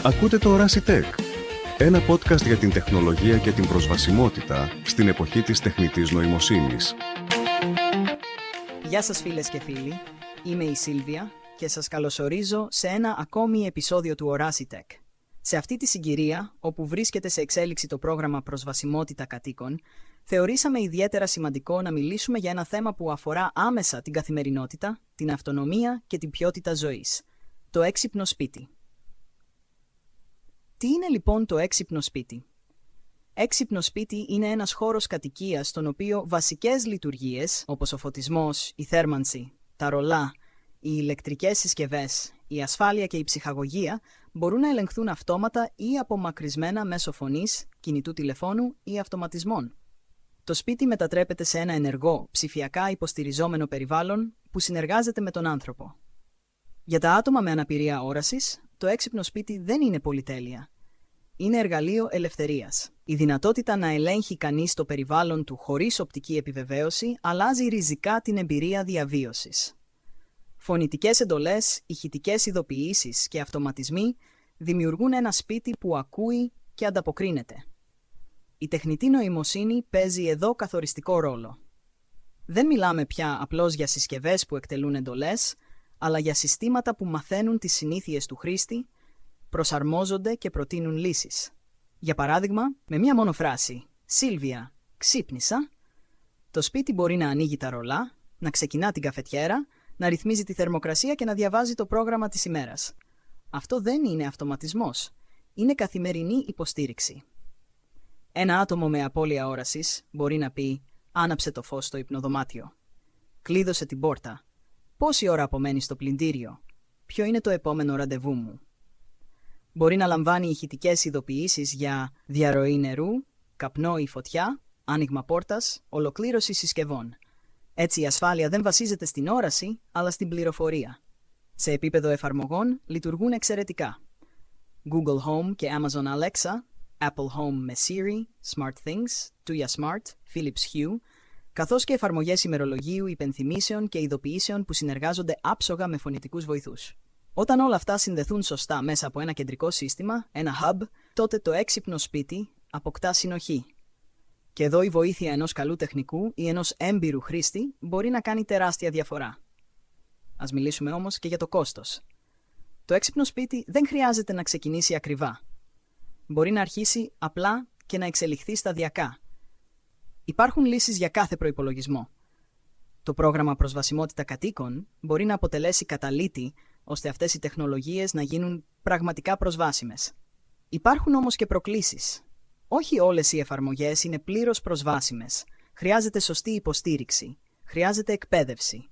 Ακούτε το Orasi Tech, ένα podcast για την τεχνολογία και την προσβασιμότητα στην εποχή της τεχνητής νοημοσύνης. Γεια σας φίλες και φίλοι, είμαι η Σίλβια και σας καλωσορίζω σε ένα ακόμη επεισόδιο του Orasi Tech. Σε αυτή τη συγκυρία, όπου βρίσκεται σε εξέλιξη το πρόγραμμα Προσβασιμότητα Κατοίκων, θεωρήσαμε ιδιαίτερα σημαντικό να μιλήσουμε για ένα θέμα που αφορά άμεσα την καθημερινότητα, την αυτονομία και την ποιότητα ζωής, το έξυπνο σπίτι. Τι είναι λοιπόν το έξυπνο σπίτι? Έξυπνο σπίτι είναι ένας χώρος κατοικίας στον οποίο βασικές λειτουργίες, όπως ο φωτισμός, η θέρμανση, τα ρολά, οι ηλεκτρικές συσκευές, η ασφάλεια και η ψυχαγωγία μπορούν να ελεγχθούν αυτόματα ή απομακρυσμένα μέσω φωνής, κινητού τηλεφώνου ή αυτοματισμών. Το σπίτι μετατρέπεται σε ένα ενεργό, ψηφιακά υποστηριζόμενο περιβάλλον που συνεργάζεται με τον άνθρωπο. Για τα άτομα με αναπηρία όρασης, το έξυπνο σπίτι δεν είναι πολυτέλεια. Είναι εργαλείο ελευθερίας. Η δυνατότητα να ελέγχει κανείς το περιβάλλον του χωρίς οπτική επιβεβαίωση αλλάζει ριζικά την εμπειρία διαβίωσης. Φωνητικές εντολές, ηχητικές ειδοποιήσεις και αυτοματισμοί δημιουργούν ένα σπίτι που ακούει και ανταποκρίνεται. Η τεχνητή νοημοσύνη παίζει εδώ καθοριστικό ρόλο. Δεν μιλάμε πια απλώς για συσκευές που εκτελούν εντολές, αλλά για συστήματα που μαθαίνουν τις συνήθειες του χρήστη, προσαρμόζονται και προτείνουν λύσεις. Για παράδειγμα, με μία μόνο φράση «Σίλβια, ξύπνησα», το σπίτι μπορεί να ανοίγει τα ρολά, να ξεκινά την καφετιέρα, να ρυθμίζει τη θερμοκρασία και να διαβάζει το πρόγραμμα της ημέρας. Αυτό δεν είναι αυτοματισμός. Είναι καθημερινή υποστήριξη. Ένα άτομο με απώλεια όρασης μπορεί να πει «Άναψε το φως στο υπνοδωμάτιο», «Κλείδωσε την πόρτα», «Πόση ώρα απομένει στο πλυντήριο», «Ποιο είναι το επόμενο ραντεβού μου». Μπορεί να λαμβάνει ηχητικές ειδοποιήσεις για διαρροή νερού, καπνό ή φωτιά, άνοιγμα πόρτας, ολοκλήρωση συσκευών. Έτσι η ασφάλεια δεν βασίζεται στην όραση, αλλά στην πληροφορία. Σε επίπεδο εφαρμογών λειτουργούν εξαιρετικά. Google Home και Amazon Alexa, Apple Home με Siri, SmartThings, Tuya Smart, Philips Hue, καθώς και εφαρμογές ημερολογίου, υπενθυμίσεων και ειδοποιήσεων που συνεργάζονται άψογα με φωνητικούς βοηθούς. Όταν όλα αυτά συνδεθούν σωστά μέσα από ένα κεντρικό σύστημα, ένα hub, τότε το έξυπνο σπίτι αποκτά συνοχή. Και εδώ η βοήθεια ενός καλού τεχνικού ή ενός έμπειρου χρήστη μπορεί να κάνει τεράστια διαφορά. Ας μιλήσουμε όμως και για το κόστος. Το έξυπνο σπίτι δεν χρειάζεται να ξεκινήσει ακριβά. Μπορεί να αρχίσει απλά και να εξελιχθεί σταδιακά. Υπάρχουν λύσεις για κάθε προϋπολογισμό. Το πρόγραμμα Προσβασιμότητα Κατοίκων μπορεί να αποτελέσει καταλύτη ώστε αυτές οι τεχνολογίες να γίνουν πραγματικά προσβάσιμες. Υπάρχουν όμως και προκλήσεις. Όχι όλες οι εφαρμογές είναι πλήρως προσβάσιμες. Χρειάζεται σωστή υποστήριξη. Χρειάζεται εκπαίδευση.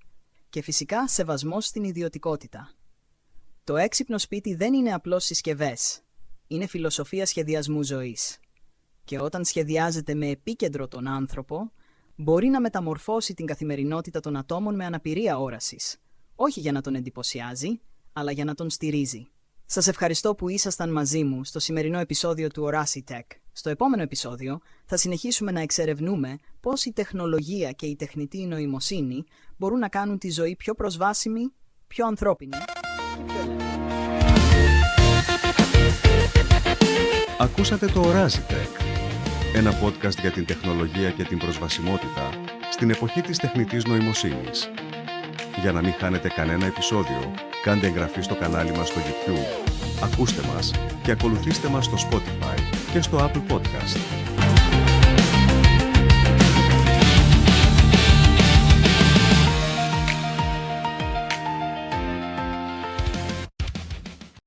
Και φυσικά σεβασμός στην ιδιωτικότητα. Το έξυπνο σπίτι δεν είναι απλώς συσκευές. Είναι φιλοσοφία σχεδιασμού ζωής. Και όταν σχεδιάζεται με επίκεντρο τον άνθρωπο, μπορεί να μεταμορφώσει την καθημερινότητα των ατόμων με αναπηρία όρασης. Όχι για να τον εντυπωσιάζει, αλλά για να τον στηρίζει. Σας ευχαριστώ που ήσασταν μαζί μου στο σημερινό επεισόδιο του Orasi Tech. Στο επόμενο επεισόδιο θα συνεχίσουμε να εξερευνούμε πώς η τεχνολογία και η τεχνητή νοημοσύνη μπορούν να κάνουν τη ζωή πιο προσβάσιμη, πιο ανθρώπινη και πιο ελεύθερη. Ακούσατε το Orasi Tech, ένα podcast για την τεχνολογία και την προσβασιμότητα στην εποχή της τεχνητής νοημοσύνης. Για να μην χάνετε κανένα επεισόδιο, κάντε εγγραφή στο κανάλι μας στο YouTube, ακούστε μας και ακολουθήστε μας στο Spotify και στο Apple Podcast.